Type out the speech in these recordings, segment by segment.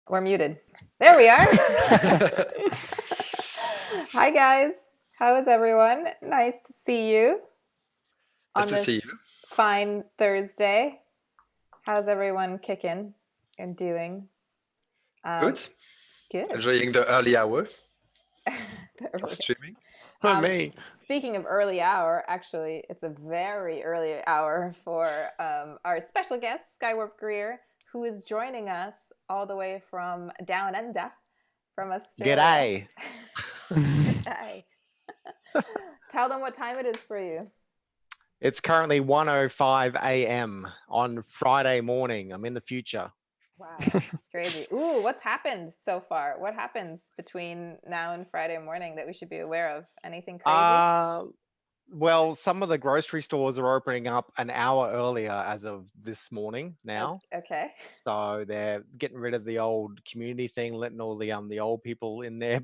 We're muted. There we are. Hi, guys. How is everyone? Nice to see you on this fine Thursday. How's everyone kicking and doing? Good. Good. Enjoying the early hour of streaming. For me. Speaking of early hour, actually, it's a very early hour for our special guest, Skywarp Greer, who is joining us all the way from down under, from Australia. G'day. G'day. Tell them what time it is for you. It's currently 1:05 a.m. on Friday morning. I'm in the future. Wow, it's crazy. Ooh, what's happened so far? What happens between now and Friday morning that we should be aware of? Anything crazy? Well, some of the grocery stores are opening up an hour earlier as of this morning now. Okay. So they're getting rid of the old community thing, letting all the old people in there.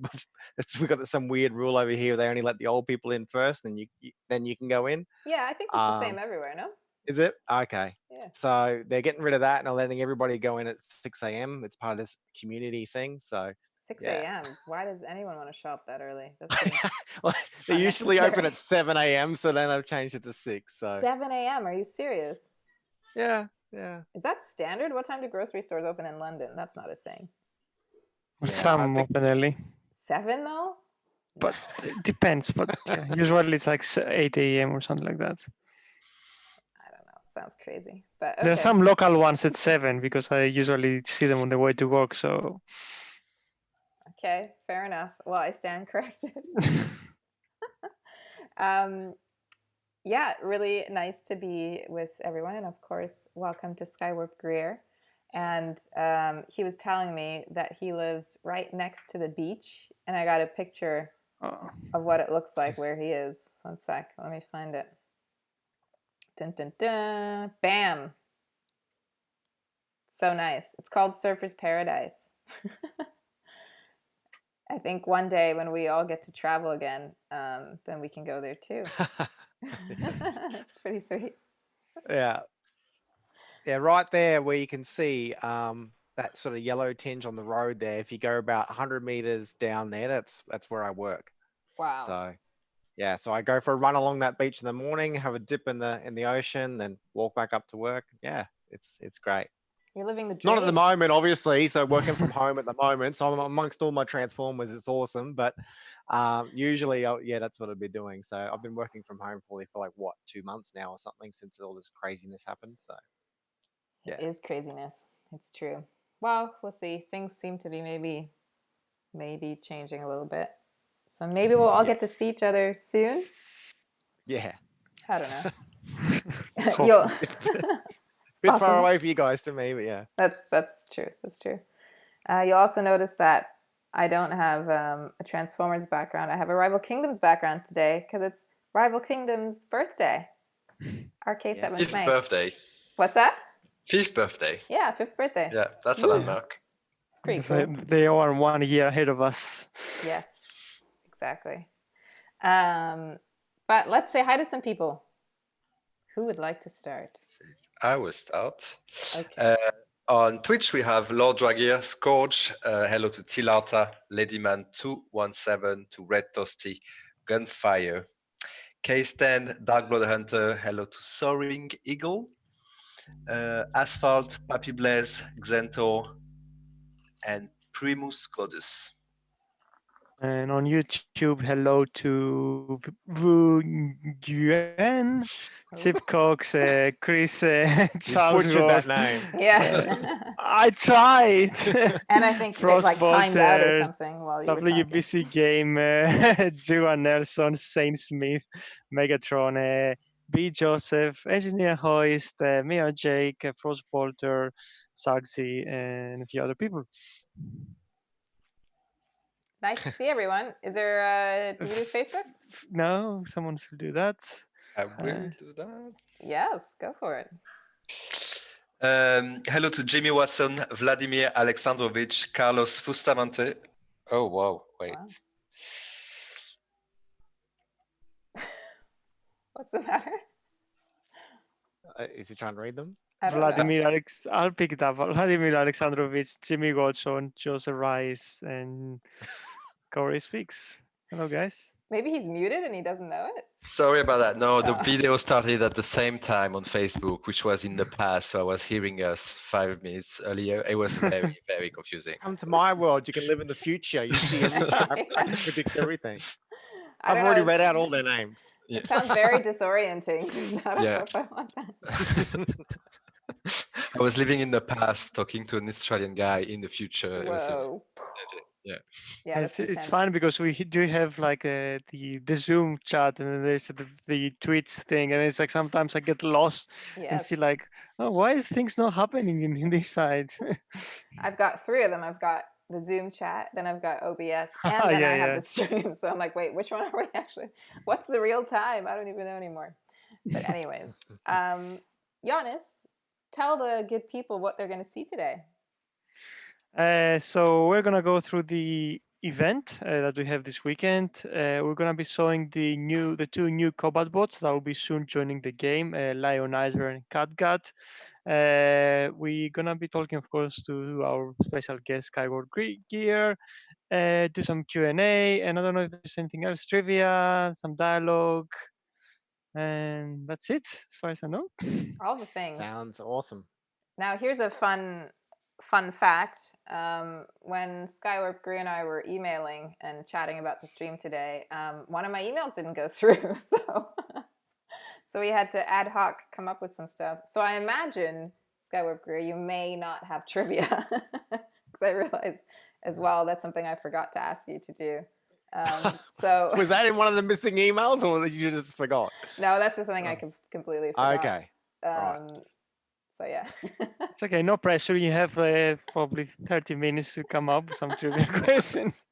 We've got some weird rule over here. They only let the old people in first, and then you can go in. Yeah, I think it's the same everywhere, no? Is it? Okay. Yeah. So they're getting rid of that and they're letting everybody go in at 6 a.m. It's part of this community thing. So 6 a.m. Why does anyone want to shop that early? Well, they usually open at 7 a.m. So then I've changed it to 6. So 7 a.m. Are you serious? Yeah. Is that standard? What time do grocery stores open in London? That's not a thing. Some open early. 7 though? But it depends. But usually it's like 8 a.m. or something like that. I don't know. Sounds crazy. But okay. There are some local ones at 7 because I usually see them on the way to work. So. Okay, fair enough. Well, I stand corrected. Yeah, really nice to be with everyone. And of course, welcome to Skywarp Greer. And he was telling me that he lives right next to the beach. And I got a picture of what it looks like where he is. One sec, let me find it. Dun, dun, dun. Bam. So nice. It's called Surfer's Paradise. I think one day when we all get to travel again, then we can go there too. It's pretty sweet. Yeah, right there where you can see that sort of yellow tinge on the road there. If you go about 100 meters down there, that's where I work. Wow. So yeah, so I go for a run along that beach in the morning, have a dip in the ocean, then walk back up to work. Yeah, it's great. You're living the dream. Not at the moment, obviously. So working from home at the moment. So I'm amongst all my transformers. It's awesome. But usually, yeah, that's what I'd be doing. So I've been working from home for like, what, 2 months now or something since all this craziness happened. So yeah. It is craziness. It's true. Well, we'll see. Things seem to be maybe changing a little bit. So maybe we'll all get to see each other soon. Yeah. I don't know. You'll... Bit far away for you guys to me, but yeah. That's true. That's true. You'll also notice that I don't have a Transformers background. I have a Rival Kingdoms background today because it's Rival Kingdoms' birthday. RK7 5th birthday. What's that? 5th birthday. Yeah, 5th birthday. Yeah, that's a landmark. It's pretty cool. They are 1 year ahead of us. Yes, exactly. But let's say hi to some people. Who would like to start? I will start. Okay. On Twitch, we have Lord Dragier, Scourge, hello to Tilata, Ladyman217, to Red Toasty, Gunfire, K-Stand, Dark Blood Hunter, hello to Soaring Eagle, Asphalt, Pappy Blaze, Xentor, and Primus Godus. And on YouTube, hello to Nguyen, Chip Cox, Chris, Charles that name. Yeah. I tried. And I think it like timed out or something while you were talking. WBC Gamer, Joan Nelson, Saint Smith, Megatron, B. Joseph, Engineer Hoist, Mia Jake, Frost Bolter, Sagsy, and a few other people. Nice to see everyone. Is there, do we do Facebook? No, someone should do that. I will do that. Yes, go for it. Hello to Jimmy Watson, Vladimir Alexandrovich, Carlos Fustamante. Oh, wow, wait. Wow. What's the matter? Is he trying to read them? I don't know. I'll pick it up. Vladimir Alexandrovich, Jimmy Godson, Joseph Rice, and Corey Speaks. Hello, guys. Maybe he's muted and he doesn't know it. Sorry about that. No, the Oh. video started at the same time on Facebook, which was in the past. So I was hearing us 5 minutes earlier. It was very, very confusing. Come to my world. You can live in the future. You see everything. I can predict everything. I I've don't already know, read out all their names. It sounds very disorienting. I don't Yeah. know if I want that. I was living in the past, talking to an Australian guy in the future. It was Whoa. yeah. Yeah, that's it's intense. fun because we do have like the Zoom chat, and then there's the tweets thing, and it's like sometimes I get lost and Yes. see like, oh, why is things not happening in this side? I've got 3 of them. I've got the Zoom chat, then I've got OBS, and then I have the stream. So I'm like, wait, which one are we actually? What's the real time? I don't even know anymore. But anyways, Giannis, tell the good people what they're going to see today. So we're gonna go through the event that we have this weekend. We're gonna be showing the 2 new combat bots that will be soon joining the game, Lionizer and Catgut. We're gonna be talking, of course, to our special guest Skyward Greer, do some Q&A, and I don't know if there's anything else, trivia, some dialogue, and that's it as far as I know. All the things. Sounds awesome. Now, here's a fun fact. When Skywarp Greer and I were emailing and chatting about the stream today, one of my emails didn't go through, so we had to ad hoc come up with some stuff. So I imagine, Skywarp Greer, you may not have trivia, because I realized as well that's something I forgot to ask you to do. So Was that in one of the missing emails, or you just forgot? No, that's just something I completely forgot. Okay. Right. So yeah. It's okay, no pressure. You have probably 30 minutes to come up with some trivia questions.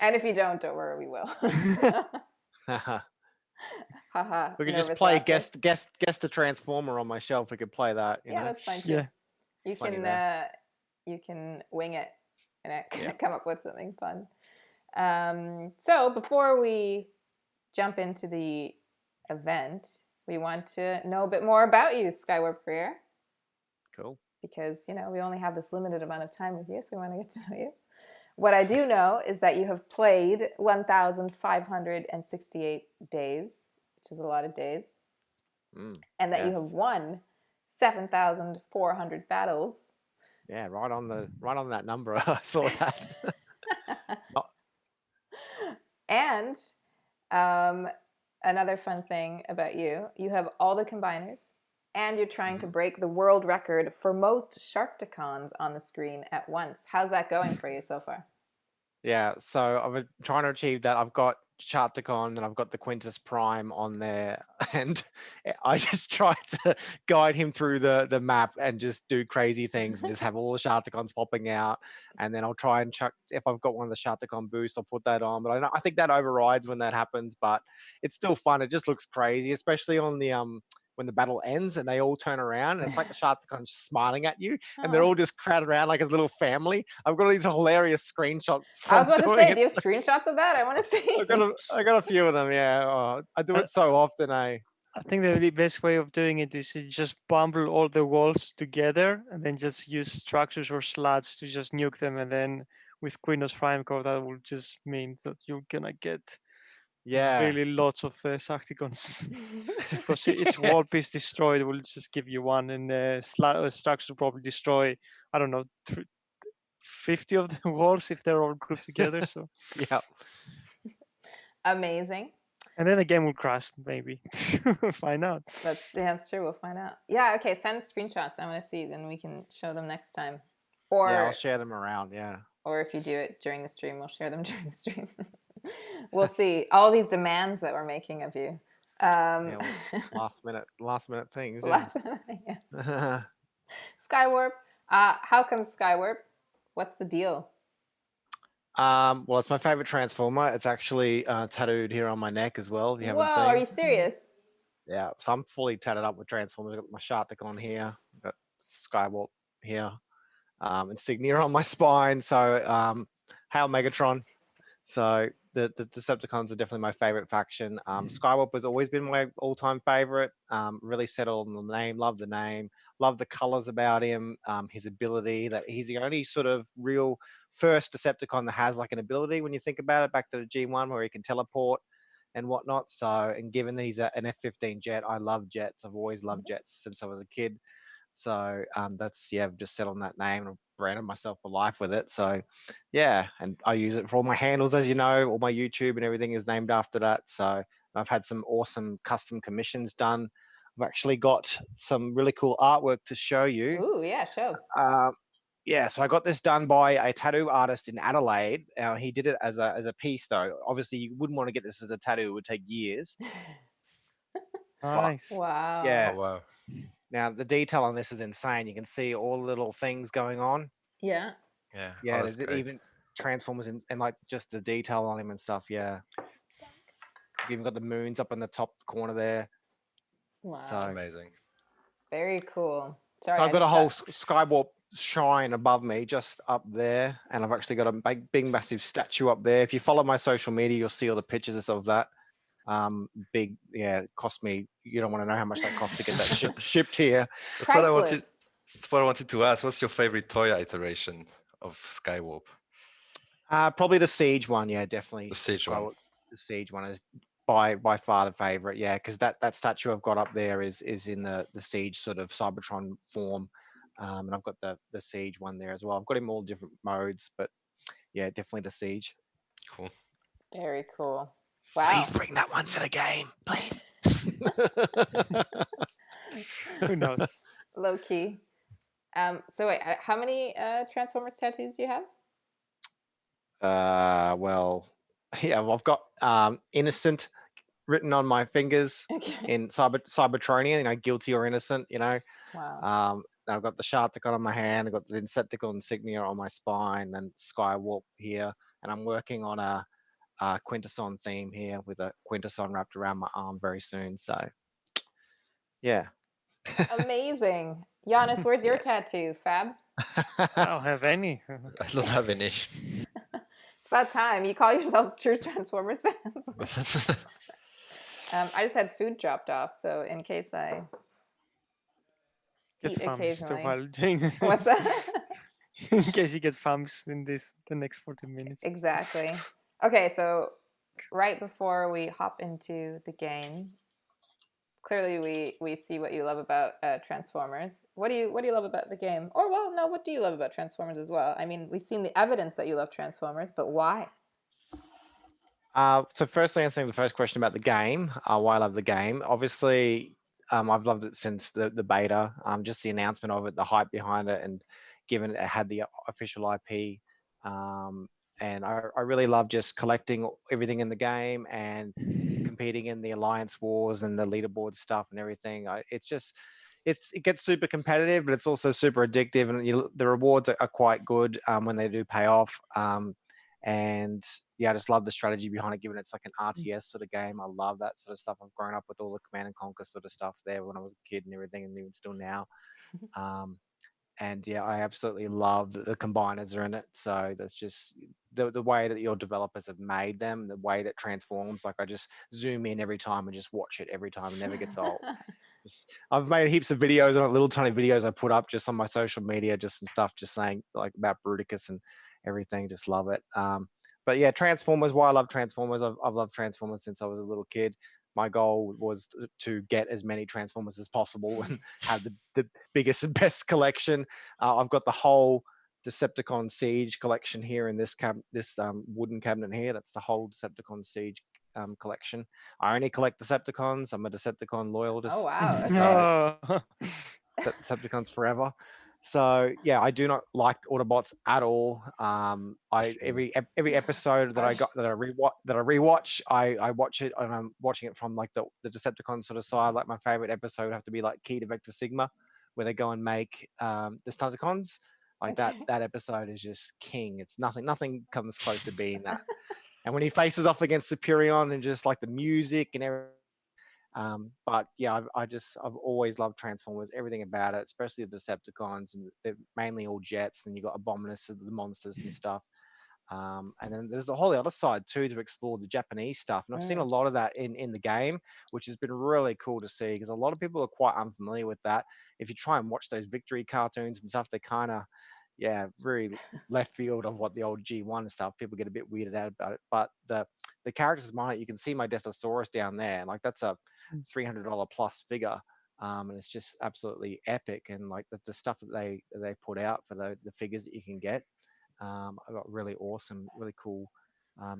And if you don't worry, we will. Haha. We could just play guess the Transformer on my shelf. We could play that. You know? That's fine too. Yeah. You can wing it and come up with something fun. So before we jump into the event, we want to know a bit more about you, Skywarp Greer. Cool. Because, we only have this limited amount of time with you, so we want to get to know you. What I do know is that you have played 1,568 days, which is a lot of days, and that you have won 7,400 battles. Yeah, right on that number. I saw that. And another fun thing about you have all the combiners, and you're trying to break the world record for most Sharktacons on the screen at once. How's that going for you so far? Yeah, so I've been trying to achieve that. I've got Sharktacon and I've got the Quintus Prime on there, and I just try to guide him through the map and just do crazy things and just have all the Sharktacons popping out, and then I'll try and chuck, if I've got one of the Sharktacon boosts, I'll put that on, but I think that overrides when that happens, but it's still fun. It just looks crazy, especially on the when the battle ends and they all turn around and it's like the Sharktacon smiling at you, and they're all just crowded around like a little family. I've got these hilarious screenshots. I was about to say, do you have screenshots of that? I want to see. I got a few of them. Yeah, I do it so often. I think the best way of doing it is to just bundle all the walls together and then just use structures or slats to just nuke them, and then with Quintus Prime Core that will just mean that you're gonna get really lots of Sharktacons. Because each wall piece destroyed will just give you one, and structure probably destroy, I don't know, 50 of the walls if they're all grouped together. So yeah, amazing. And then the game will crash, maybe. Find out. That's true. We'll find out. Yeah. Okay. Send screenshots. I want to see. Then we can show them next time. Or I'll share them around. Yeah. Or if you do it during the stream, we'll share them during the stream. We'll see all these demands that we're making of you. Last minute things. Yeah. Skywarp. How come Skywarp? What's the deal? Well, it's my favorite Transformer. It's actually tattooed here on my neck as well. If you haven't seen. Are you serious? Yeah, so I'm fully tatted up with Transformers. I've got my Sharktacon here. I've got Skywarp here. Insignia on my spine. So, hail Megatron. So the Decepticons are definitely my favorite faction. Skywarp has always been my all-time favorite. Really settled on the name, love the name, love the colors about him, his ability, that he's the only sort of real first Decepticon that has like an ability when you think about it, back to the G1 where he can teleport and whatnot. So, and given that he's an F-15 jet, I love jets. I've always loved jets since I was a kid. So that's, yeah, I've just set on that name and branded myself for life with it. So yeah, and I use it for all my handles, as you know, all my YouTube and everything is named after that. So I've had some awesome custom commissions done. I've actually got some really cool artwork to show you. Ooh, yeah, show. Yeah, so I got this done by a tattoo artist in Adelaide. He did it as a piece, though. Obviously, you wouldn't want to get this as a tattoo; it would take years. But Nice. Wow. yeah, Oh wow. now the detail on this is insane. You can see all the little things going on. Yeah. Yeah. Oh, Yeah, that's there's great. even Transformers and like just the detail on him and stuff. Yeah, you've even got the moons up in the top corner there. Wow. That's So, amazing. Very cool. Sorry, so I've I got a just whole got. Skywarp shrine above me, just up there, and I've actually got a big, massive statue up there. If you follow my social media, you'll see all the pictures of that. Big, yeah, it cost me. You don't want to know how much that cost to get that shipped here. That's what I wanted. Priceless. That's what I wanted to ask. What's your favorite toy iteration of Skywarp? Probably the Siege one, yeah, definitely. The Siege one. The Siege one is by far the favorite, yeah, because that statue I've got up there is in the Siege sort of Cybertron form, and I've got the Siege one there as well. I've got him all different modes, but yeah, definitely the Siege. Cool. Very cool. Wow. Please bring that one to the game, please. Who knows? Low key. So wait, how many Transformers tattoos do you have? Well, yeah, well, I've got innocent written on my fingers Okay. in Cybertronian, guilty or innocent, Wow. I've got the Sharticon on my hand, I've got the Insecticon insignia on my spine, and Skywarp here, and I'm working on a Quintesson theme here with a Quintesson wrapped around my arm very soon. So, yeah. Amazing. Giannis, where's your Yeah. tattoo, Fab? I don't have any. I don't have any. It's about time. You call yourselves true Transformers fans. I just had food dropped off, so in case I Get eat fams occasionally. while doing. What's that? In case you get fams in the next 40 minutes. Exactly. Okay, so right before we hop into the game, clearly we see what you love about Transformers. What do you love about the game? Or well, no, what do you love about Transformers as well? I mean, we've seen the evidence that you love Transformers, but why? So firstly, answering the first question about the game, why I love the game. Obviously, I've loved it since the beta. Just the announcement of it, the hype behind it, and given it had the official IP. And I really love just collecting everything in the game and competing in the alliance wars and the leaderboard stuff and everything. It gets super competitive, but it's also super addictive, and the rewards are quite good when they do pay off. And yeah, I just love the strategy behind it, given it's like an RTS sort of game. I love that sort of stuff. I've grown up with all the Command and Conquer sort of stuff there when I was a kid and everything, and even still now. And yeah, I absolutely love that the combiners are in it. So that's just the way that your developers have made them, the way that transforms. Like I just zoom in every time and just watch it every time. It never gets old. I've made heaps of videos on little tiny videos I put up just on my social media, just and stuff, just saying like about Bruticus and everything. Just love it. But yeah, Transformers. Why I love Transformers. I've loved Transformers since I was a little kid. My goal was to get as many Transformers as possible and have the biggest and best collection. I've got the whole Decepticon Siege collection here in this wooden cabinet here. That's the whole Decepticon Siege collection. I only collect Decepticons. I'm a Decepticon loyalist. Oh wow. Okay. No. Decepticons forever. So yeah, I do not like Autobots at all. Every episode that I rewatch, I watch it, and I'm watching it from like the Decepticon sort of side. Like my favorite episode would have to be like Key to Vector Sigma, where they go and make the Decepticons. Like Okay. that episode is just king. It's nothing comes close to being that. And when he faces off against Superion and just like the music and everything. But yeah, I've always loved Transformers, everything about it, especially the Decepticons, and they're mainly all jets. And you got Abominus, the monsters and stuff. And then there's the whole other side too to explore the Japanese stuff. And I've seen a Mm. lot of that in the game, which has been really cool to see because a lot of people are quite unfamiliar with that. If you try and watch those victory cartoons and stuff, they kind of, yeah, very left field of what the old G1 stuff. People get a bit weirded out about it. But the characters behind it, you can see my Desosaurus down there. Like that's a $300 plus figure. And it's just absolutely epic. And like the stuff that they put out for the figures that you can get, I got really awesome, really cool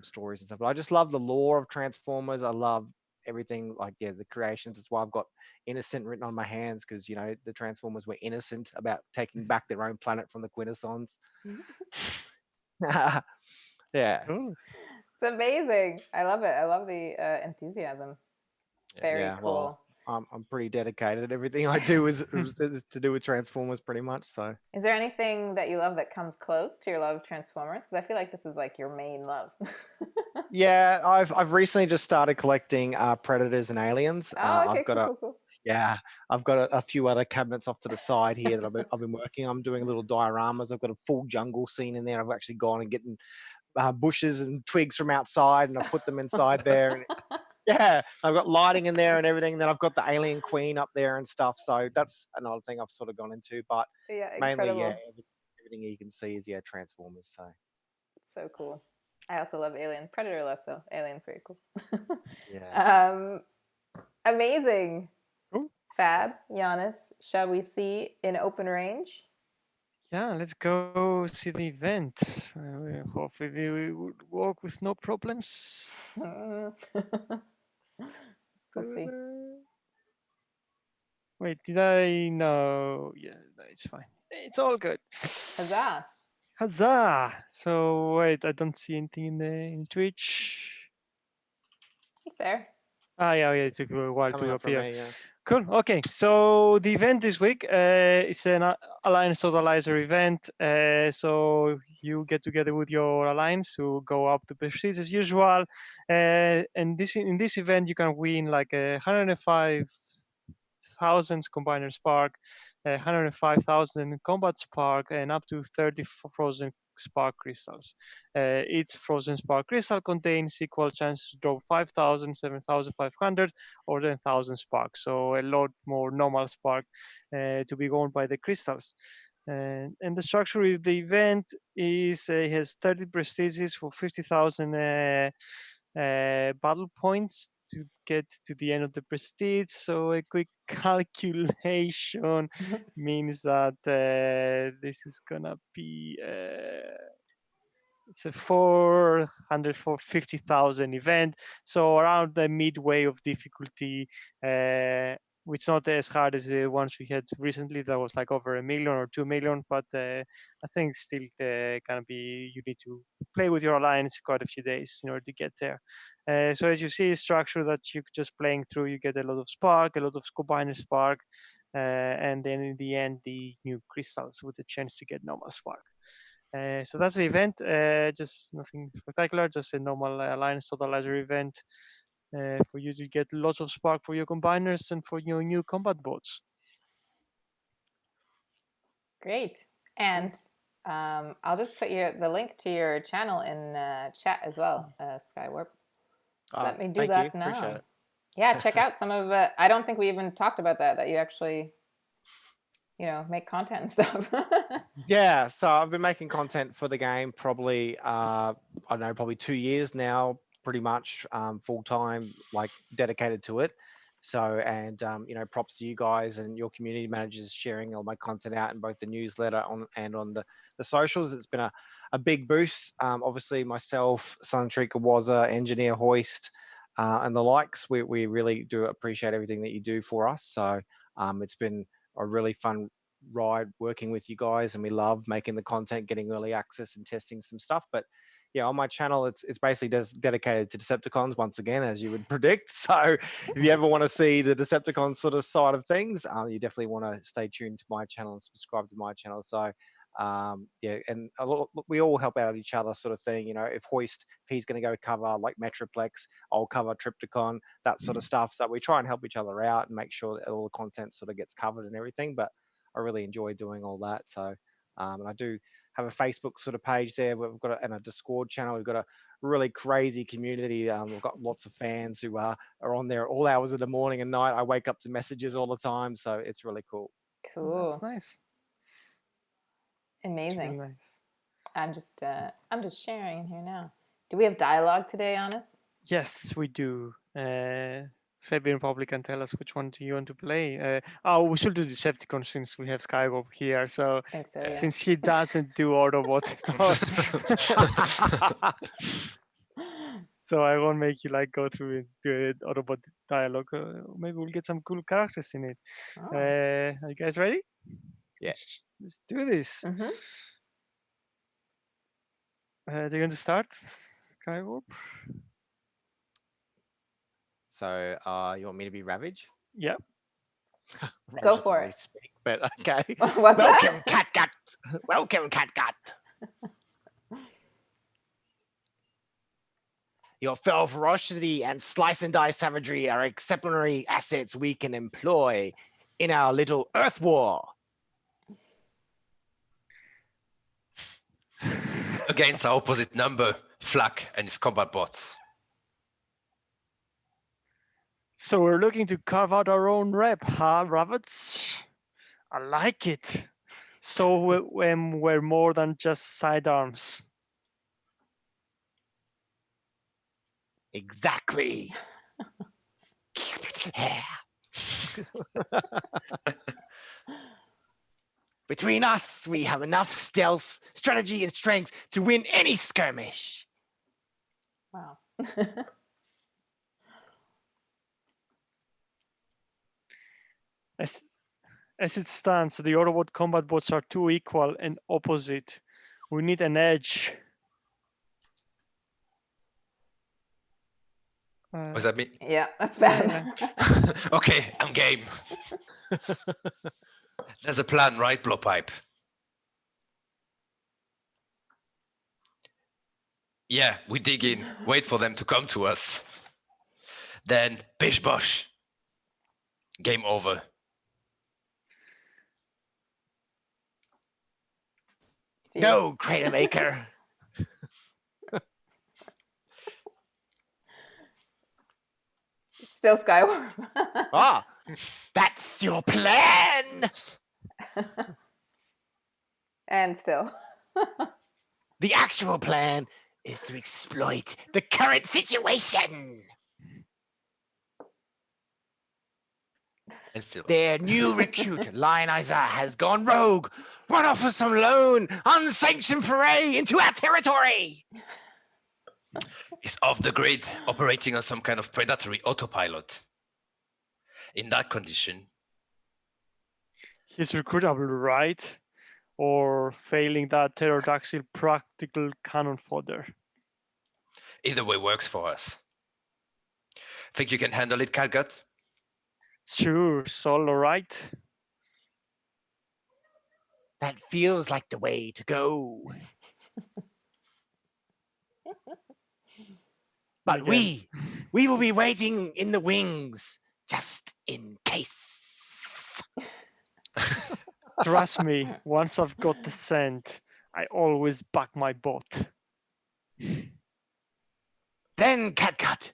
stories and stuff. But I just love the lore of Transformers. I love everything, like, yeah, the creations. That's why I've got innocent written on my hands, because the Transformers were innocent about taking back their own planet from the Quintessons. Yeah. Cool. It's amazing. I love it. I love the enthusiasm. Very Yeah, cool. well, I'm pretty dedicated. Everything I do is to do with Transformers, pretty much. So. Is there anything that you love that comes close to your love of Transformers? Because I feel like this is like your main love. Yeah, I've recently just started collecting Predators and Aliens. Oh, okay, I've got cool. Yeah, I've got a few other cabinets off to the side here that I've been working. I'm doing little dioramas. I've got a full jungle scene in there. I've actually gone and getting bushes and twigs from outside, and I've put them inside there. And yeah, I've got lighting in there and everything. Then I've got the alien queen up there and stuff. So that's another thing I've sort of gone into. But Yeah, mainly, yeah, incredible. everything you can see is, yeah, Transformers. So It's so cool. I also love Alien. Predator less so. Alien's very cool. yeah. Amazing. Cool. Fab, Giannis, shall we see in open range? Yeah, let's go see the event. Hopefully we would walk with no problems. We'll see. Wait, did I? No. Yeah, no, it's fine. It's all good. Huzzah. Huzzah! So wait, I don't see anything in Twitch. It's there. Yeah, it took a while Coming to up for appear. me, yeah. Cool. Okay, so the event this week, it's an Alliance Totalizer event. So you get together with your Alliance to go up the prestige as usual. And in this event, you can win like 105,000 Combiner Spark, 105,000 Combat Spark, and up to 30 Frozen Spark Crystals. Each Frozen Spark Crystal contains equal chance to drop 5,000, 7,500, or 10,000 Spark. So a lot more normal Spark to be won by the crystals. And the structure of the event is it has 30 prestiges for 50,000 battle points to get to the end of the prestige. So a quick calculation means that this is gonna be it's a 450,000 event, so around the midway of difficulty, which is not as hard as the ones we had recently. That was like over 1 million or 2 million, but I think still gonna be, you need to play with your alliance quite a few days in order to get there. So as you see, structure that you just playing through, you get a lot of spark, a lot of combiner spark, and then in the end, the new crystals with a chance to get normal spark. So that's the event. Just nothing spectacular, just a normal Alliance Totalizer event for you to get lots of spark for your combiners and for your new combat bots. Great. And I'll just put the link to your channel in chat as well, Skywarp. Let me do Thank that you. now. Appreciate it. Yeah, check out some of it. I don't think we even talked about that you actually, make content and stuff. Yeah, so I've been making content for the game probably I don't know, probably 2 years now, pretty much full time, like dedicated to it. So, and props to you guys and your community managers sharing all my content out in both the newsletter and on the socials. It's been a big boost. Obviously myself, Suntrika Waza, Engineer Hoist, and the likes, we really do appreciate everything that you do for us. So it's been a really fun ride working with you guys, and we love making the content, getting early access and testing some stuff. But yeah, on my channel, it's basically dedicated to Decepticons once again, as you would predict. So if you ever want to see the Decepticon sort of side of things, you definitely want to stay tuned to my channel and subscribe to my channel. So yeah, and we all help out each other, sort of thing. If Hoist, if he's going to go cover like Metroplex, I'll cover Tripticon, that sort of stuff. So we try and help each other out and make sure that all the content sort of gets covered and everything. But I really enjoy doing all that. So, and I do have a Facebook sort of page there. We've got and a Discord channel. We've got a really crazy community. We've got lots of fans who are on there all hours of the morning and night. I wake up to messages all the time, so it's really cool. Cool. That's nice. Amazing. Really nice. I'm just sharing in here now. Do we have dialogue today, Honest? Yes, we do. Fabian probably can tell us which one do you want to play. We should do Decepticon since we have Skywarp here. So I think so, yeah. since he doesn't do Autobots at all, so I won't make you like go through the Autobot dialogue. Maybe we'll get some cool characters in it. Oh. Are you guys ready? Yeah. Let's do this. Mhm. Do you want to start, Skywarp? So you want me to be Ravage? Yeah. Ravage Go doesn't for really it. speak, but okay. What's Welcome, that? Catgut. Welcome, Catgut. Your fell ferocity and slice and die savagery are exemplary assets we can employ in our little Earth War. Against our opposite number, Flak and his combat bots. So we're looking to carve out our own rep, huh, rabbits? I like it. So we're more than just sidearms. Exactly. Between us, we have enough stealth, strategy, and strength to win any skirmish. Wow. As it stands, the Autobot combat bots are too equal and opposite. We need an edge. What does that mean? Yeah, that's bad. Okay, I'm game. There's a plan, right, Blowpipe? Yeah, we dig in, wait for them to come to us. Then, bish bosh. Game over. So No, Crater Maker. Still Skywarp. Ah, that's your plan. And still. The actual plan is to exploit the current situation. And still. Their new recruit, Lionizer, has gone rogue, run off with some lone, unsanctioned foray into our territory. He's off the grid, operating on some kind of predatory autopilot. In that condition, He's recruitable, right? Or failing that pterodactyl practical cannon fodder. either way works for us. Think you can handle it, Catgut? Sure, Sol, all right. That feels like the way to go. But Again. we will be waiting in the wings just in case. Trust me, once I've got the scent, I always back my bot. Then, Catgut,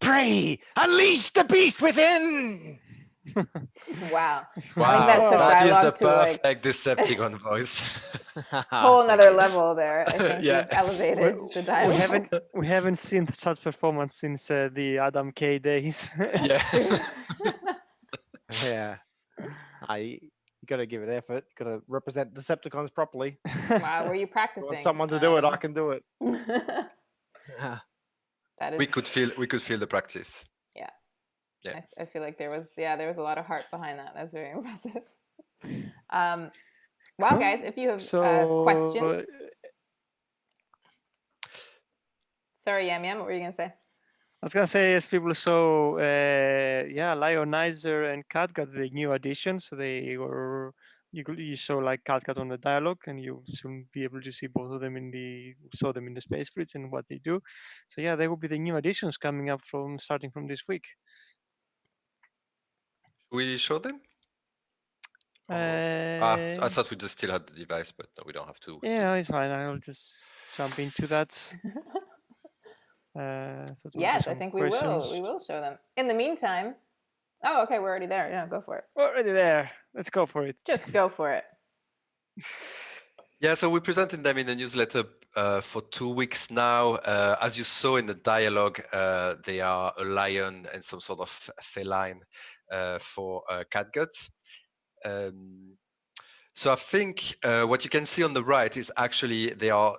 pray, unleash the beast within. Wow. Wow, that took that is the dialogue to, like, perfect Decepticon voice. Whole nother level there. I think Yeah. you've elevated the dialogue. We haven't seen such performance since the Adam K days. Yeah. Yeah. You got to give it effort. You got to represent Decepticons properly. Wow, were you You practicing? want someone to do it, I can do it. That is. we could feel the practice. Yeah. I feel like there was a lot of heart behind that. That's very impressive. Wow, guys, if you have questions. Sorry, Yam Yam, what were you gonna say? I was gonna say, as people saw, Lionizer and Catgut, the new additions. They were you saw like Catgut on the dialogue, and you soon be able to see both of them saw them in the space fleets and what they do. So yeah, they will be the new additions coming up starting from this week. We show them? I thought we just still had the device, but no, we don't have to. Yeah, it's fine. I'll just jump into that. So we'll do Yes, I some think we questions. will. We will show them. In the meantime, oh, okay, we're already there. Yeah, go for it. We're already there. Let's go for it. Just go for it. Yeah, so we presented them in the newsletter for 2 weeks now. As you saw in the dialogue, they are a lion and some sort of feline for catgut. So I think what you can see on the right is actually they are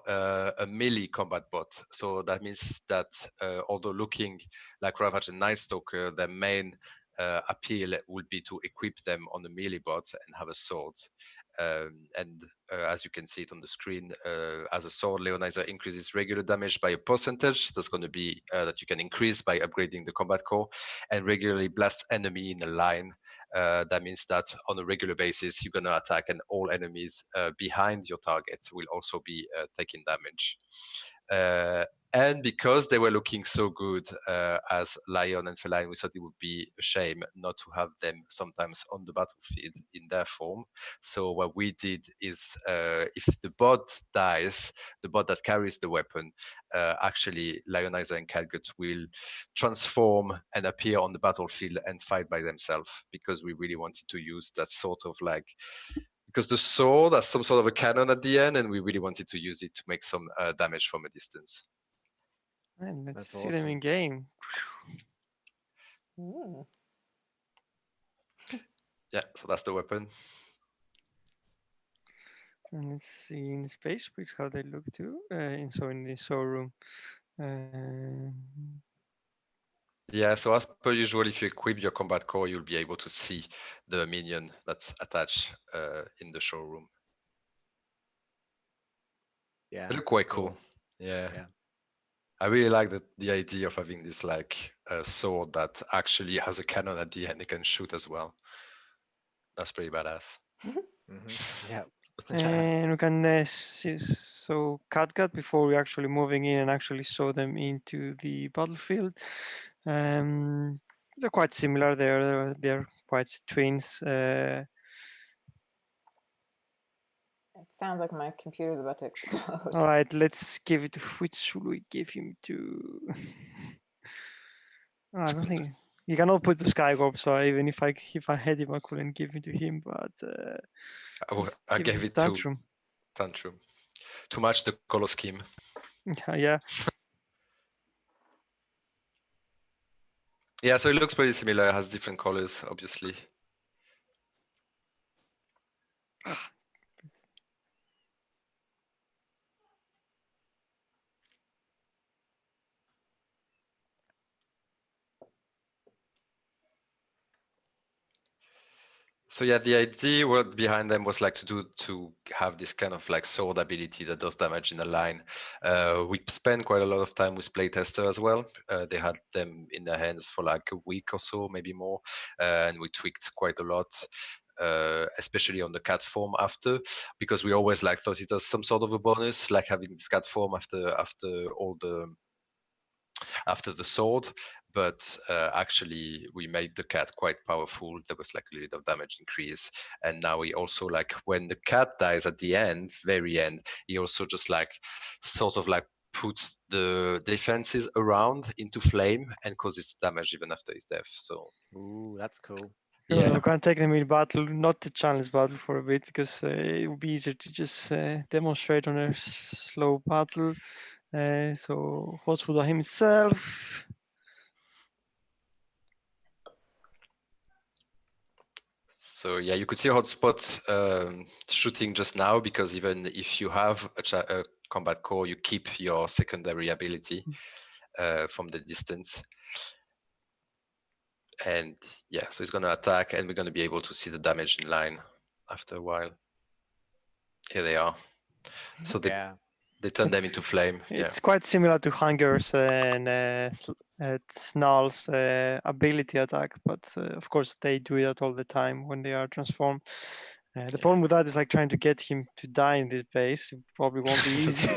a melee combat bot. So that means that although looking like Ravage and Night Stalker, their main appeal would be to equip them on a melee bot and have a sword. And as you can see it on the screen, as a sword, Leonizer increases regular damage by a percentage. That's going to be that you can increase by upgrading the combat core, and regularly blast enemy in a line. That means that on a regular basis, you're going to attack, and all enemies behind your target will also be taking damage. And because they were looking so good as lion and feline, we thought it would be a shame not to have them sometimes on the battlefield in their form. So what we did is, if the bot dies, the bot that carries the weapon, actually Lionizer and Catgut will transform and appear on the battlefield and fight by themselves, because we really wanted to use that sort of like, because the sword has some sort of a cannon at the end, and we really wanted to use it to make some damage from a distance. And let's That's see them in awesome. game. Mm. Yeah, so that's the weapon. And let's see in space, please, how they look too. In the showroom. Yeah, so as per usual, if you equip your combat core, you'll be able to see the minion that's attached in the showroom. Yeah. They look quite cool. cool. Yeah. Yeah. I really like the idea of having this like sword that actually has a cannon at the end. It can shoot as well. That's pretty badass. Yeah. And we can see, so Catgut, before we actually moving in and actually show them into the battlefield. They're quite similar. They're quite twins. It sounds like my computer's about to explode. All right, let's give it. Which should we give him to? I don't think you cannot put the Skywarp. So even if I had him, I couldn't give it to him. But I gave it to Tantrum. Tantrum. Too much the color scheme. Yeah. Yeah, so it looks pretty similar. It has different colors, obviously. So yeah, the idea behind them was like to have this kind of like sword ability that does damage in a line. We spent quite a lot of time with playtester as well. They had them in their hands for like a week or so, maybe more, and we tweaked quite a lot. Especially on the cat form after, because we always like thought it as some sort of a bonus, like having this cat form after the sword. But actually we made the cat quite powerful. There was like a little bit of damage increase, and now we also, like, when the cat dies at the very end, he also just like sort of like puts the defenses around into flame and causes damage even after his death. So Ooh, that's cool. yeah, We can take them in battle, not the challenge battle for a bit, because it would be easier to just demonstrate on a slow battle. So Hotspot himself. So yeah, you could see Hotspot shooting just now, because even if you have a combat core, you keep your secondary ability from the distance. And yeah, so he's going to attack, and we're going to be able to see the damage in line after a while. Here they are. So they turn them into flame. It's quite similar to Hunger's and Snarl's ability attack, but of course they do it all the time when they are transformed. The problem with that is like trying to get him to die in this base. It probably won't be easy.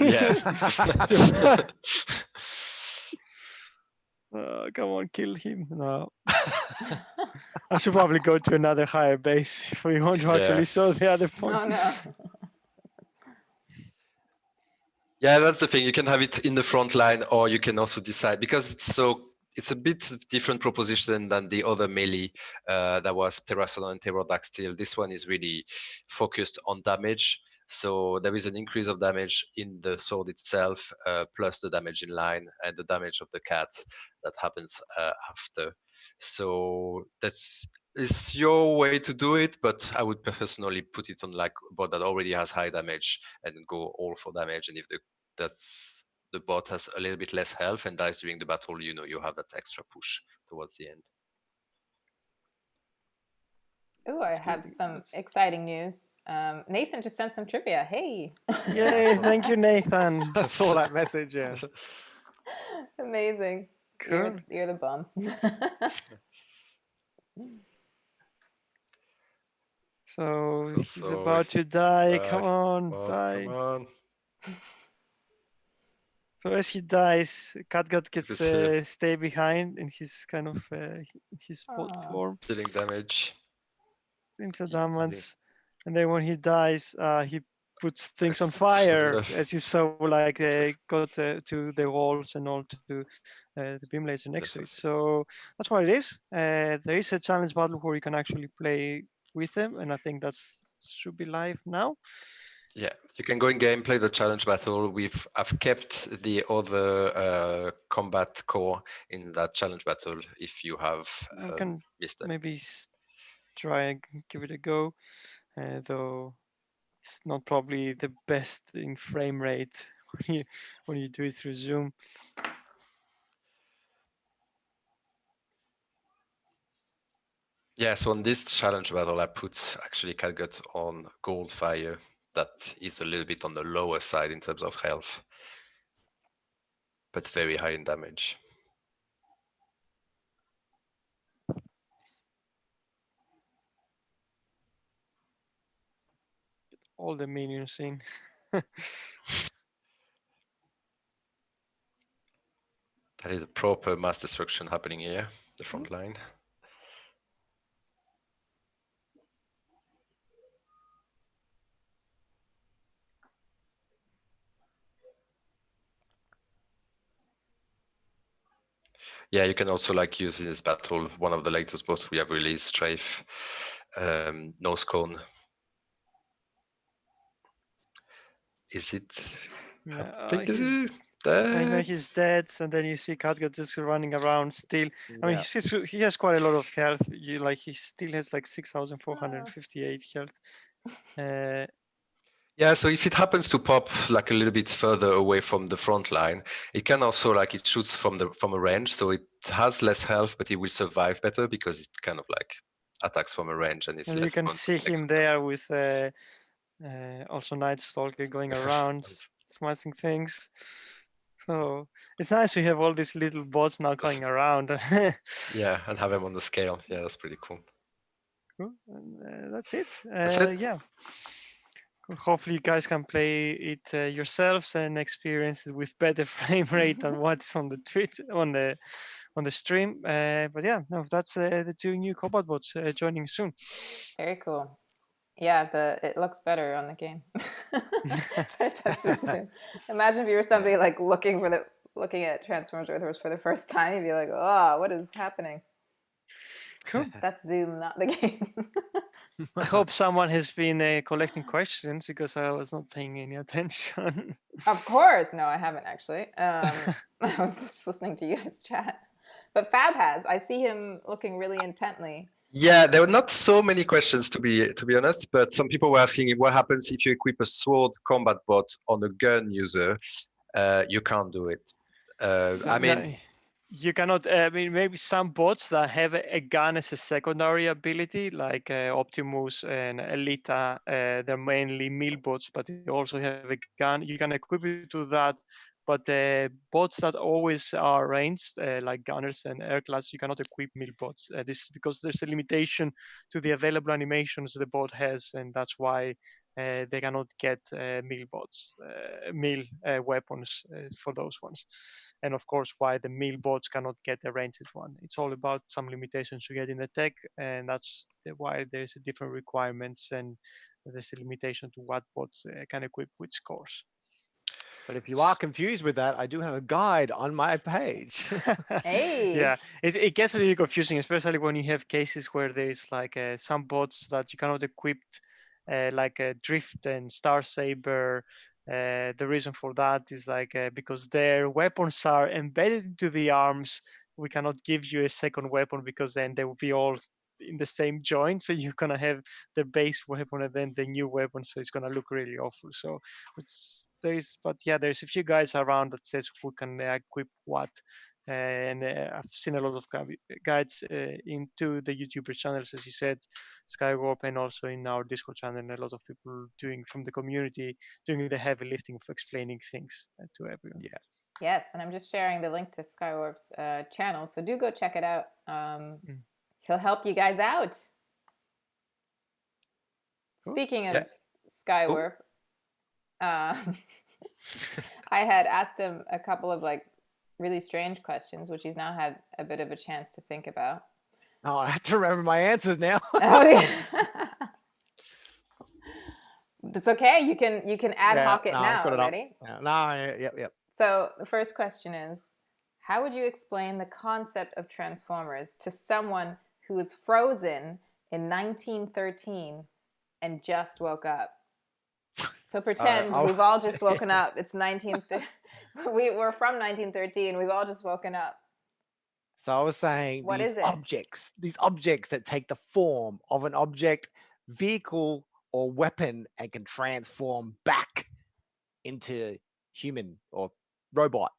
Come on, kill him. No. I should probably go to another higher base if we want to actually solve the other point. Oh no. Yeah, that's the thing. You can have it in the front line, or you can also decide, because it's a bit different proposition than the other melee that was Terrasolon and Pterodactyl. This one is really focused on damage. So there is an increase of damage in the sword itself, plus the damage in line and the damage of the cat that happens after. So it's your way to do it, but I would personally put it on like a bot that already has high damage and go all for damage. And if the bot has a little bit less health and dies during the battle, you have that extra push towards the end. Ooh, I have some exciting news. Nathan just sent some trivia. Hey. Yay, thank you, Nathan. I saw that message, yeah. Amazing. Cool. You're the bum. So he's about to die. Come on, die. Come on. So as he dies, Catgut gets Because, stay behind in his kind of his bot Aw. form, dealing damage. into damage, and then when he dies, he puts things on fire, as you saw, like got to the walls and all to the beam laser next to it. So that's what it is. There is a challenge battle where you can actually play with them, and I think that's should be live now. Yeah, you can go in game, play the challenge battle. I've kept the other combat core in that challenge battle if you have You can missed them. maybe try and give it a go, though it's not probably the best in frame rate when you do it through Zoom. Yeah, so on this challenge battle, I put actually Catgut on Gold Fire. That is a little bit on the lower side in terms of health, but very high in damage. All the minions in. That is a proper mass destruction happening here, the front line. Yeah, you can also like use in this battle one of the latest boss we have released, Strafe, Nose Cone. Is it? Yeah, I think this is dead. I know he's dead, and then you see Catgut just running around still. I mean, he has quite a lot of health. He still has like 6,458 health. Yeah, so if it happens to pop like a little bit further away from the front line, it can also like it shoots from a range, so it has less health, but it will survive better because it kind of like attacks from a range and it's and less. you can see him there with also Night Stalker going around smashing things. So it's nice to have all these little bots now going around. Yeah, and have them on the scale. Yeah, that's pretty cool. Cool. And that's it. That's it. Yeah. Hopefully you guys can play it yourselves and experience it with better frame rate than what's on the Twitch on the stream. But yeah, no, that's the two new combat bots joining soon. Very cool. Yeah, it looks better on the game. Imagine if you were somebody like looking at Transformers Earthworks for the first time, you'd be like, "Oh, what is happening?" Cool. That's Zoom, not the game. I hope someone has been collecting questions because I was not paying any attention. Of course, no, I haven't actually. I was just listening to you guys chat, but Fab has. I see him looking really intently. Yeah, there were not so many questions to be honest, but some people were asking what happens if you equip a sword combat bot on a gun user. You can't do it. I mean, you cannot. I mean, maybe some bots that have a gun as a secondary ability, like Optimus and Elita, they're mainly meal bots, but they also have a gun. You can equip it to that. But bots that always are ranged, like gunners and air class, you cannot equip meal bots. This is because there's a limitation to the available animations the bot has, and that's why they cannot get meal bots, meal weapons for those ones. And of course, why the meal bots cannot get a ranged one. It's all about some limitations you get in the tech, and that's why there's a different requirements and there's a limitation to what bots can equip which cores. But if you are confused with that, I do have a guide on my page. Hey. Yeah, it gets really confusing, especially when you have cases where there's like some bots that you cannot equip, like Drift and Star Saber. The reason for that is like because their weapons are embedded into the arms. We cannot give you a second weapon because then they will be all in the same joint. So you're gonna have the base weapon and then the new weapon. So it's gonna look really awful. So there's a few guys around that says who can equip what. And I've seen a lot of guides into the YouTuber channels, as you said, Skywarp, and also in our Discord channel, and a lot of people doing from the community, doing the heavy lifting of explaining things to everyone. Yeah. Yes, and I'm just sharing the link to Skywarp's channel, so do go check it out. He'll help you guys out. Cool. Speaking of Skywarp, I had asked him a couple of like really strange questions, which he's now had a bit of a chance to think about. Oh, I have to remember my answers now. Oh, yeah. It's okay. You can ad hoc it now. Ready? Yep. So the first question is, how would you explain the concept of Transformers to someone who was frozen in 1913 and just woke up? So pretend we've all just woken up. It's 1913. We're from 1913. We've all just woken up. So I was saying What is it? These objects that take the form of an object, vehicle, or weapon and can transform back into human or robot.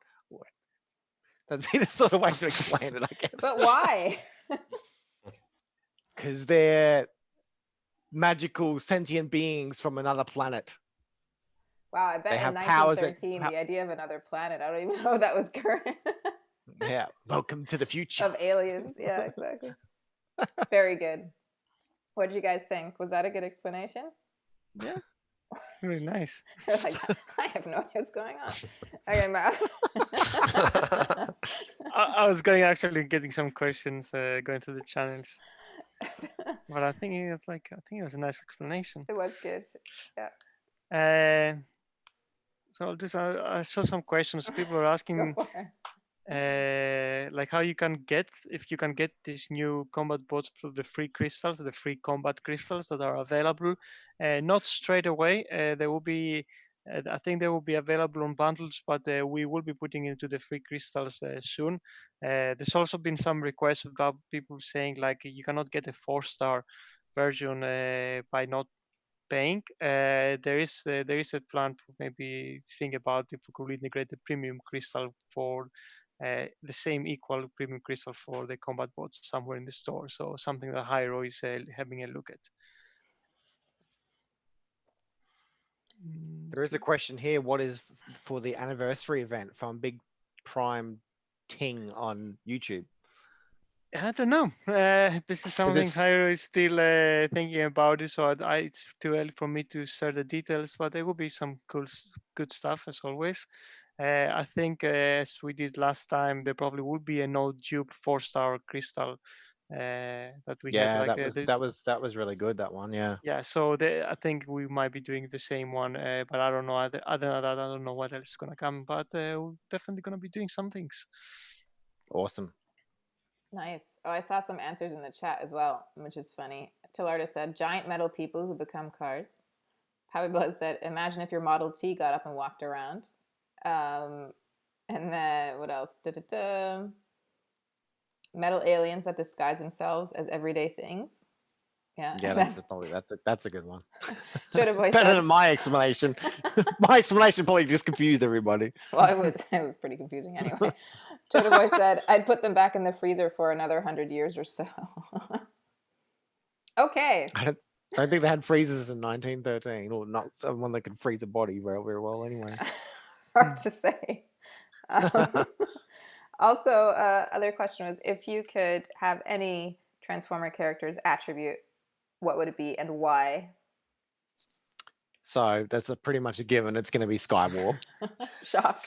That'd be the sort of way to explain it, I guess. But why? Because they're magical sentient beings from another planet. Wow, I bet They in have powers 1913, the idea of another planet, I don't even know if that was current. Yeah, welcome to the future. Of aliens, yeah, exactly. Very good. What did you guys think? Was that a good explanation? Yeah, really nice. They're like, I have no idea what's going on. Okay, Matt. I was getting some questions going to the channels, but I think it was a nice explanation. It was good. Yeah. So I saw some questions. People are asking, like how you can get these new combat bots through the free crystals, the free combat crystals that are available. Not straight away. There will be. I think they will be available on bundles, but we will be putting into the free crystals soon. There's also been some requests about people saying like you cannot get a 4-star version by not paying. There is a plan to maybe think about if we could integrate the premium crystal for the same equal premium crystal for the combat bots somewhere in the store. So something that Hyro is having a look at. There is a question here. What is for the anniversary event from Big Prime Ting on YouTube? I don't know. This is something Hyro is still thinking about it, so it's too early for me to share the details, but there will be some good stuff as always. I think as we did last time, there probably would be a no dupe 4-star crystal that we had. Like that was really good, that one. Yeah. So I think we might be doing the same one, but I don't know. Other than that, I don't know what else is gonna come. But we're definitely gonna be doing some things. Awesome. Nice. Oh, I saw some answers in the chat as well, which is funny. Tilarda said, giant metal people who become cars. Pablo said, imagine if your Model T got up and walked around. And then what else? Metal aliens that disguise themselves as everyday things. Yeah, that's a good one. Boy Better than my explanation. My explanation probably just confused everybody. Well, it was pretty confusing anyway. Joda Boy said, I'd put them back in the freezer for another 100 years or so. Okay. I don't think they had freezers in 1913, or not someone that could freeze a body very well anyway. Hard to say. Also, other question was, if you could have any Transformer character's attribute, what would it be and why? So that's pretty much a given. It's going to be Skywarp. Shock.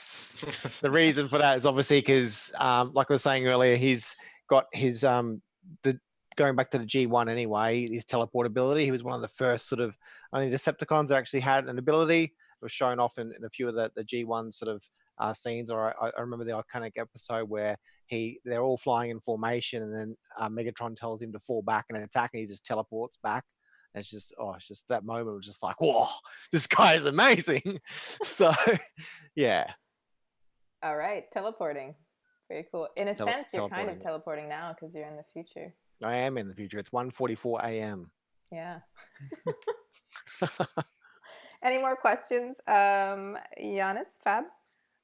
The reason for that is obviously because, like I was saying earlier, he's got his going back to the G1 anyway, his teleportability. He was one of the first sort of only Decepticons that actually had an ability. It was shown off in a few of the G1 sort of scenes. Or I remember the iconic episode where they're all flying in formation, and then Megatron tells him to fall back and attack, and he just teleports back. And it's just that moment was just like, whoa, this guy is amazing. So, yeah. All right, teleporting. Very cool. In a sense, you're kind of teleporting. teleporting now because you're in the future. I am in the future. It's 1:44 a.m. Yeah. Any more questions? Giannis, Fab?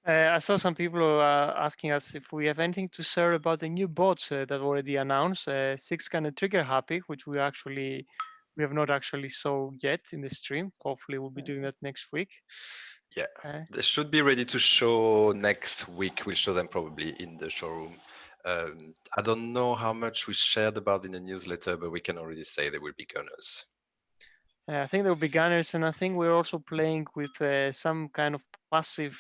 I saw some people asking us if we have anything to share about the new bots that already announced. Six kind of trigger happy, which we have not actually saw yet in the stream. Hopefully, we'll be doing that next week. Yeah, they should be ready to show next week. We'll show them probably in the showroom. I don't know how much we shared about in the newsletter, but we can already say they will be gunners. I think there will be gunners, and I think we're also playing with some kind of passive,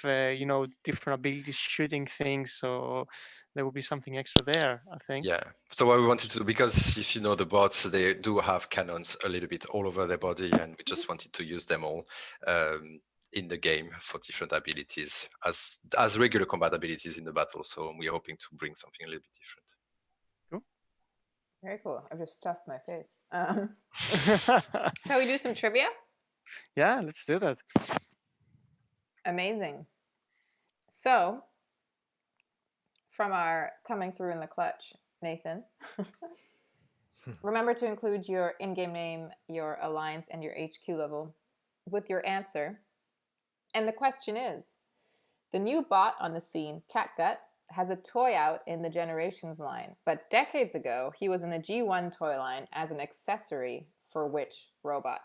different abilities, shooting things. So there will be something extra there, I think. Yeah. So what we wanted to do, because if you know the bots, they do have cannons a little bit all over their body, and we just wanted to use them all in the game for different abilities as regular combat abilities in the battle. So we're hoping to bring something a little bit different. Very cool. I've just stuffed my face. Shall we do some trivia? Yeah, let's do that. Amazing. So, from our coming through in the clutch, Nathan, remember to include your in-game name, your alliance, and your HQ level with your answer. And the question is, the new bot on the scene, Catgut, has a toy out in the Generations line, but decades ago, he was in the G1 toy line as an accessory for which robot?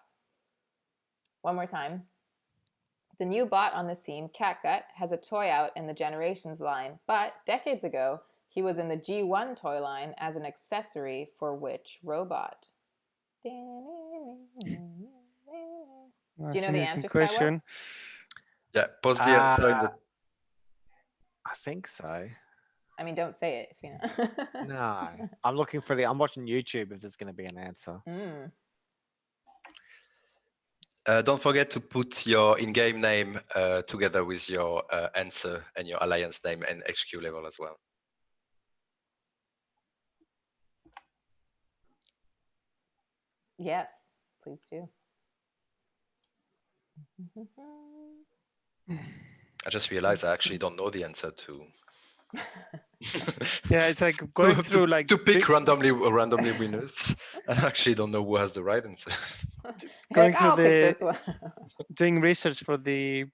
One more time. The new bot on the scene, Catgut, has a toy out in the Generations line, but decades ago, he was in the G1 toy line as an accessory for which robot? Do you know the answer, Skyward? Yeah, post the answer in the... I think so. I mean, don't say it if you know. No, I'm looking for I'm watching YouTube if there's going to be an answer. Don't forget to put your in-game name together with your answer and your alliance name and HQ level as well. Yes, please do. I just realized I actually don't know the answer to... Yeah, it's like going through like to pick randomly winners. I actually don't know who has the right answer. Going like, through I'll pick this one. doing research for the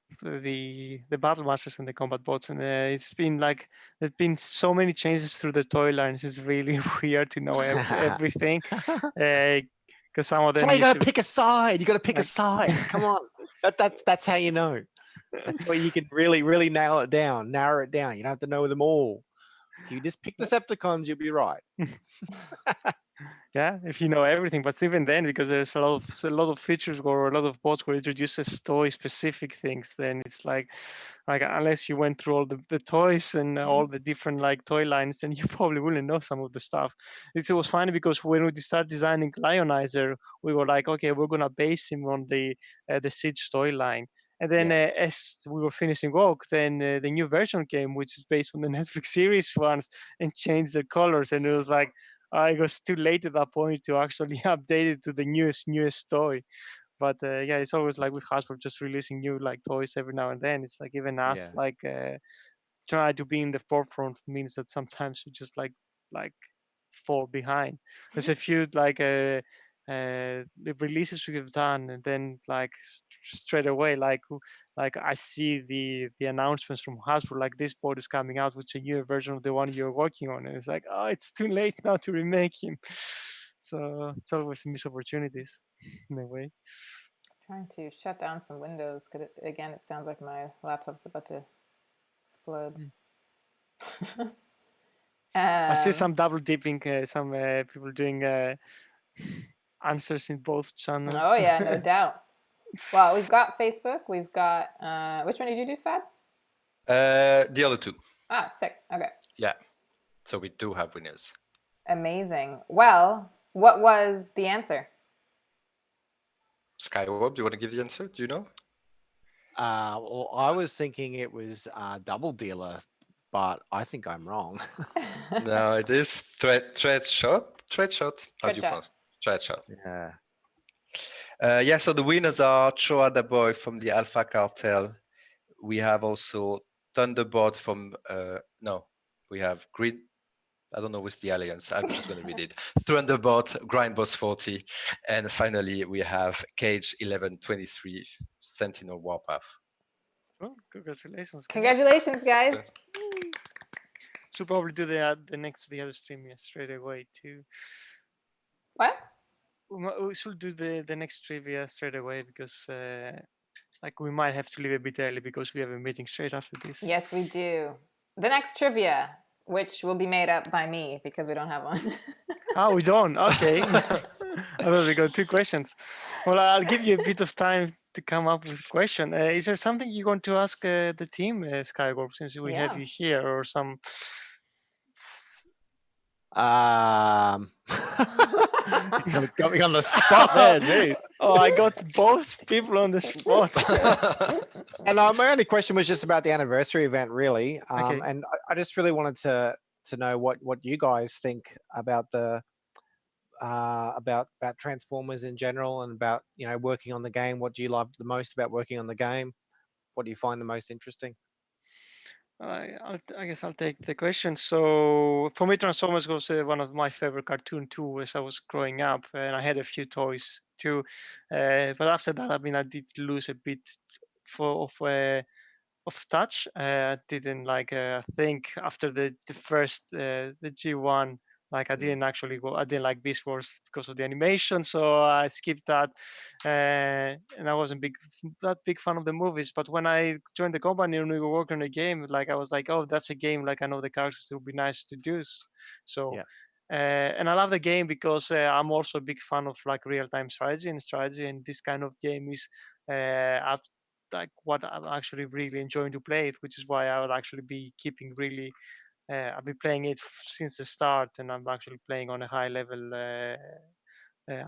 battle masters and the combat bots, and it's been like there's been so many changes through the toy lines. It's really weird to know everything. Because some of them. That's why you gotta pick a side. You gotta pick a side. Come on, that's how you know. That's where you can really narrow it down. You don't have to know them all. So you just pick Decepticons, you'll be right. Yeah, if you know everything, but even then, because there's a lot of features or a lot of bots where it introduces toy specific things, then it's like unless you went through all the toys and all the different like toy lines, then you probably wouldn't know some of the stuff. It was funny because when we started designing Lionizer, we were like, okay, we're gonna base him on the Siege toy line. And then as we were finishing work, then the new version came, which is based on the Netflix series ones, and changed the colors. And it was like, it was too late at that point to actually update it to the newest toy. But yeah, it's always like with Hasbro just releasing new like toys every now and then. It's like even us like try to be in the forefront means that sometimes we just like fall behind. There's a few like the releases we have done, and then like straight away like I see the announcements from Hasbro like this board is coming out with a newer version of the one you're working on, and it's like, oh, it's too late now to remake him. So it's always missed opportunities in a way. Trying to shut down some windows because again it sounds like my laptop's about to explode. I see some double dipping, some people doing answers in both channels. Oh yeah, no doubt. Well, we've got Facebook. We've got which one did you do, Fab? The other two. Ah, sick. Okay. Yeah. So we do have winners. Amazing. Well, what was the answer? Skywarp, do you want to give the answer? Do you know? Well, I was thinking it was Double Dealer, but I think I'm wrong. No, it is thread shot. Thread shot. How do you Thread pronounce? Thread shot. Yeah. Yeah. So the winners are Choa the Boy from the Alpha Cartel. We have also Thunderbot from no, we have Green. I don't know what's the alliance. I'm just going to read it. Thunderbot, Grindboss 40, and finally we have Cage 1123, Sentinel Warpath. Oh, congratulations. Guys. Congratulations, guys. Should probably do the other stream straight away too. What? We should do the next trivia straight away because like we might have to leave a bit early because we have a meeting straight after this. Yes, we do. The next trivia, which will be made up by me because we don't have one. Oh, we don't. Okay. I thought we got 2 questions. Well, I'll give you a bit of time to come up with a question. Is there something you want to ask the team, Skywarp, since we have Yeah. you here, or some? You got me on the spot there, jeez. Oh, I got both people on the spot. And my only question was just about the anniversary event, really. Okay. And I just really wanted to know what you guys think about the about Transformers in general, and about working on the game. What do you love the most about working on the game? What do you find the most interesting? I guess I'll take the question. So for me, Transformers was one of my favorite cartoon too as I was growing up, and I had a few toys too. But after that, I did lose a bit of touch. I didn't like. I think after the first the G1, like I didn't actually go. I didn't like Beast Wars because of the animation, so I skipped that. And I wasn't that big fan of the movies. But when I joined the company and we were working on a game, like I was like, oh, that's a game. Like I know the characters, it would be nice to do. So. Yeah. And I love the game because I'm also a big fan of like real-time strategy, and this kind of game is like what I'm actually really enjoying to play it, which is why I would actually be keeping really. I've been playing it since the start, and I'm actually playing on a high level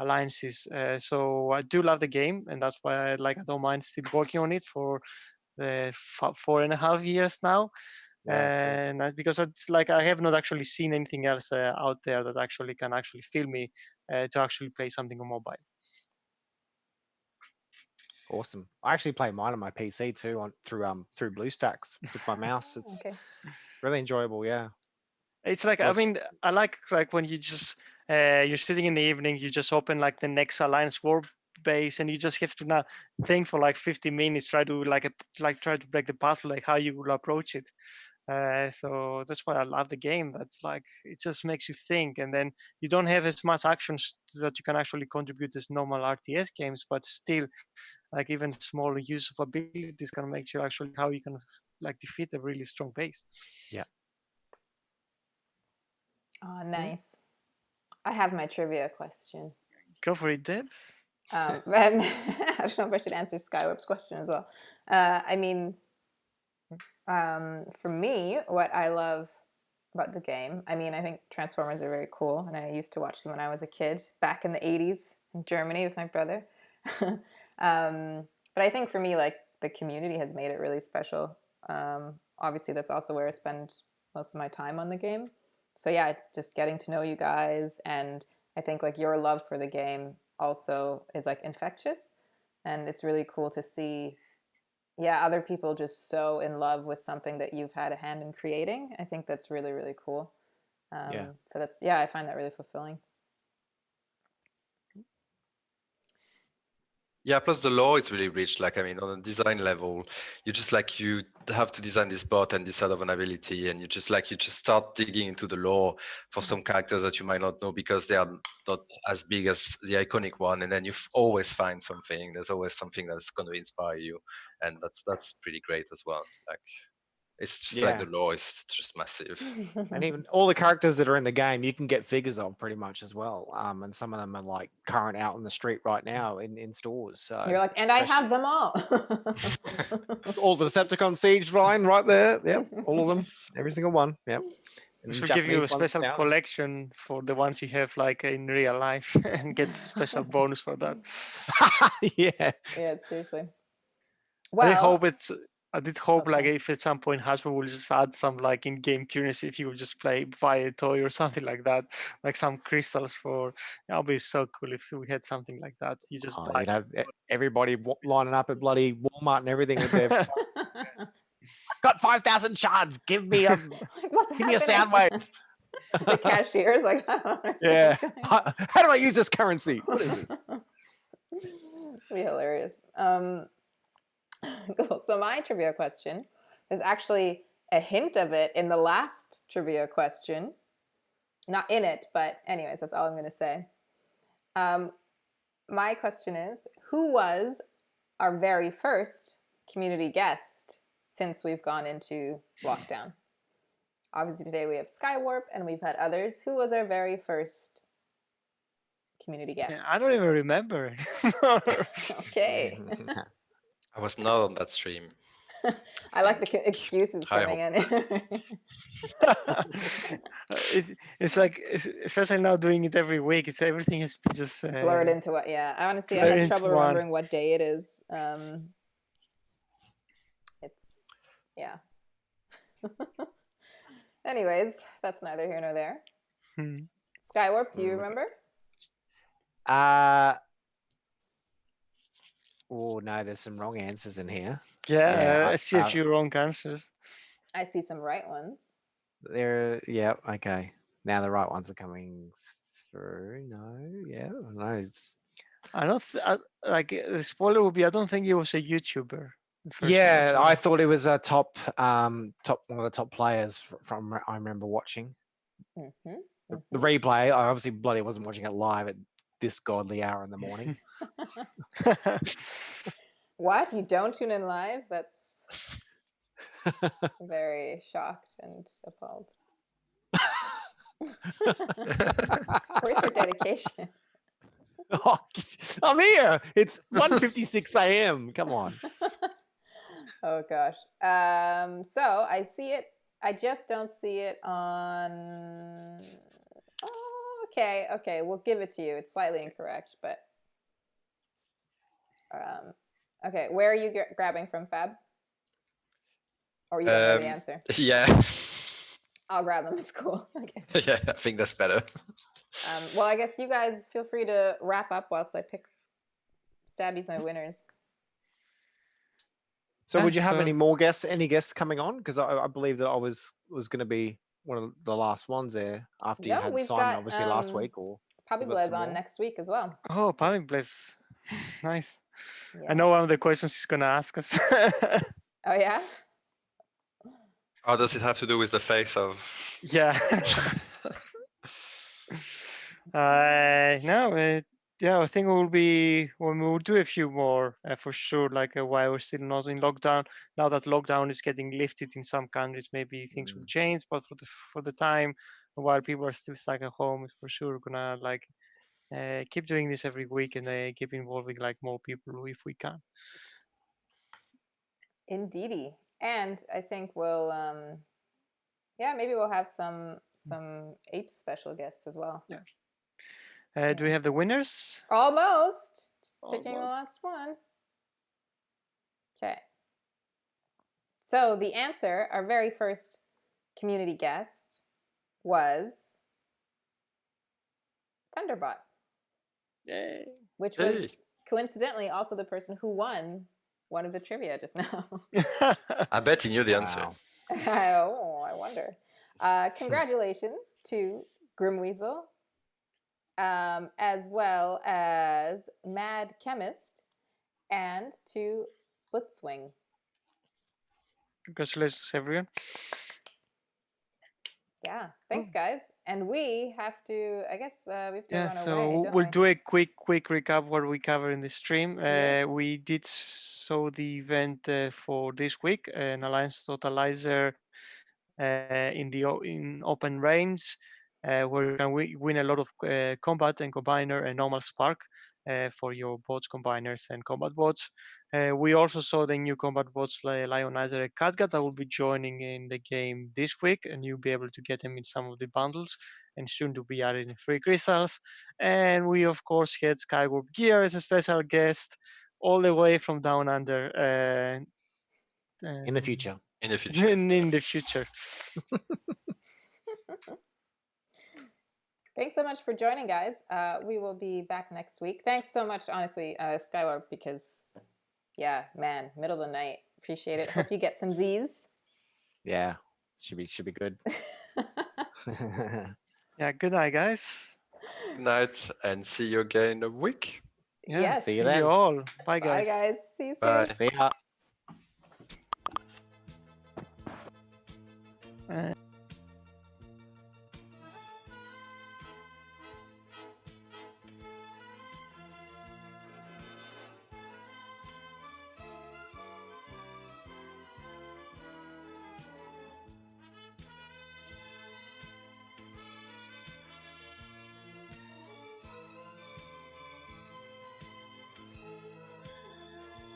alliances. So I do love the game, and that's why I don't mind still working on it for 4.5 years now. Yeah, And because it's like I have not actually seen anything else out there that actually can actually feel me to actually play something on mobile. awesome. I actually play mine on my PC too, through BlueStacks with my mouse. It's Okay. really enjoyable. Yeah. It's like I like when you just you're sitting in the evening, you just open like the next Alliance War base, and you just have to now think for like 50 minutes, try to try to break the puzzle, like how you will approach it. So that's why I love the game. That's like it just makes you think, and then you don't have as much actions that you can actually contribute as normal RTS games, but still, like even small use of abilities can make you actually how you can like defeat a really strong base. Yeah. Oh, nice. I have my trivia question. Go for it, Deb. I don't know if I should answer Skywarp's question as well. For me, what I love about the game, I think Transformers are very cool, and I used to watch them when I was a kid back in the 80s in Germany with my brother. But I think for me, like, the community has made it really special. Obviously, that's also where I spend most of my time on the game. So yeah, just getting to know you guys, and I think like your love for the game also is like infectious, and it's really cool to see other people just so in love with something that you've had a hand in creating. I think that's really, really cool. So that's I find that really fulfilling. Yeah, plus the lore is really rich. Like, on a design level, you have to design this bot and this sort of an ability, and you just start digging into the lore for some characters that you might not know because they are not as big as the iconic one, and then you always find something. There's always something that's going to inspire you, and that's pretty great as well. Like, It's just like Yeah. the lore is just massive. And even all the characters that are in the game, you can get figures of pretty much as well. And some of them are like current out in the street right now in stores. So You're like, and I have them all. all the Decepticon Siege line right there. Yep, all of them, every single one. Yep. We And should give you a Japanese ones special down. collection for the ones you have like in real life and get special bonus for that. Yeah. Yeah, seriously. I hope Well, it's. I did hope like sorry. if at some point Hasbro will just add some like in-game currency if you would just buy a toy or something like that, like some crystals for. That'll be so cool if we had something like that. You just buy. You'd have everybody lining up at bloody Walmart and everything with their got 5,000 shards. Give me a Like, what's give me a happening? sound wave. The cashier's like, I don't understand Yeah. what's going on. How do I use this currency? What is this? Be hilarious. Cool. So my trivia question, there's actually a hint of it in the last trivia question. Not in it, but anyways, that's all I'm going to say. My question is, who was our very first community guest since we've gone into lockdown? Obviously today we have Skywarp and we've had others. Who was our very first community guest? Yeah, I don't even remember. Okay. I was not on that stream. I like the excuses I coming in. It's like, especially now doing it every week. It's everything has been just Blurred into what? Yeah, I honestly I blurred have into trouble one. remembering what day it is. It's yeah. Anyways, that's neither here nor there. Skywarp, do you remember? Oh no, there's some wrong answers in here. Yeah, I see a few wrong answers. I see some right ones. Yeah, okay. Now the right ones are coming through. No, it's I don't like the spoiler would be. I don't think he was a YouTuber. yeah. I thought it was a top one of the top players from I remember watching the replay. I obviously bloody wasn't watching it live at this godly hour in the morning. What? You don't tune in live? That's very shocked and appalled. Where's your dedication? Oh, I'm here. It's 1:56 a.m. Come on. Oh gosh. So I see it. I just don't see it on. Oh, okay. We'll give it to you. It's slightly incorrect, but okay. Where are you grabbing from, Fab? Or you don't know the answer? Yeah. I'll grab them. It's cool. Okay. Yeah, I think that's better. Well, I guess you guys feel free to wrap up whilst I pick Stabby's my winners. So would you have any more guests? Any guests coming on? Because I believe that I was going to be one of the last ones there after you had Simon, obviously last week. Or Puppy Blaze on next week as well. Oh, Puppy Blaze, nice. Yes. I know one of the questions he's gonna ask us. Oh yeah. Oh, does it have to do with the face of? Yeah. No. Yeah, I think it will be when we will do a few more for sure. Like while we're still not in lockdown. Now that lockdown is getting lifted in some countries, maybe things will change. But for the time while people are still stuck at home, it's for sure gonna like keep doing this every week and keep involving like more people if we can. Indeedy. And I think we'll maybe we'll have some ape special guests as well. Yeah. Do we have the winners? Almost. Just picking the last one. Okay. So the answer, our very first community guest, was Thunderbot. Yay. Which was coincidentally also the person who won one of the trivia just now. I bet he knew the answer. Oh, I wonder. Congratulations to Grimweasel, as well as Mad Chemist, and to Blitzwing. Congratulations, everyone. Yeah. Thanks, guys. And we have to, I guess we have to Yeah, run so away, don't we'll we? do a quick recap what we covered in the stream. Yes. We did show the event for this week, an Alliance Totalizer in open range, where you can win a lot of combat and combiner and normal spark for your bots, combiners, and combat bots. We also saw the new combat bots like Lionizer and Catgut that will be joining in the game this week, and you'll be able to get them in some of the bundles and soon to be added in free crystals. And we of course had Skywarp Greer as a special guest all the way from down under. In the future. In the future. In the future. Thanks so much for joining, guys. We will be back next week. Thanks so much, honestly, Skywarp, because, yeah, man, middle of the night. Appreciate it. Hope you get some Z's. Yeah, should be good. Yeah, good night, guys. Good night, and see you again in a week. Yeah, Yes. See see you then. you all. Bye, Bye, guys. guys. See you soon. Bye. See ya.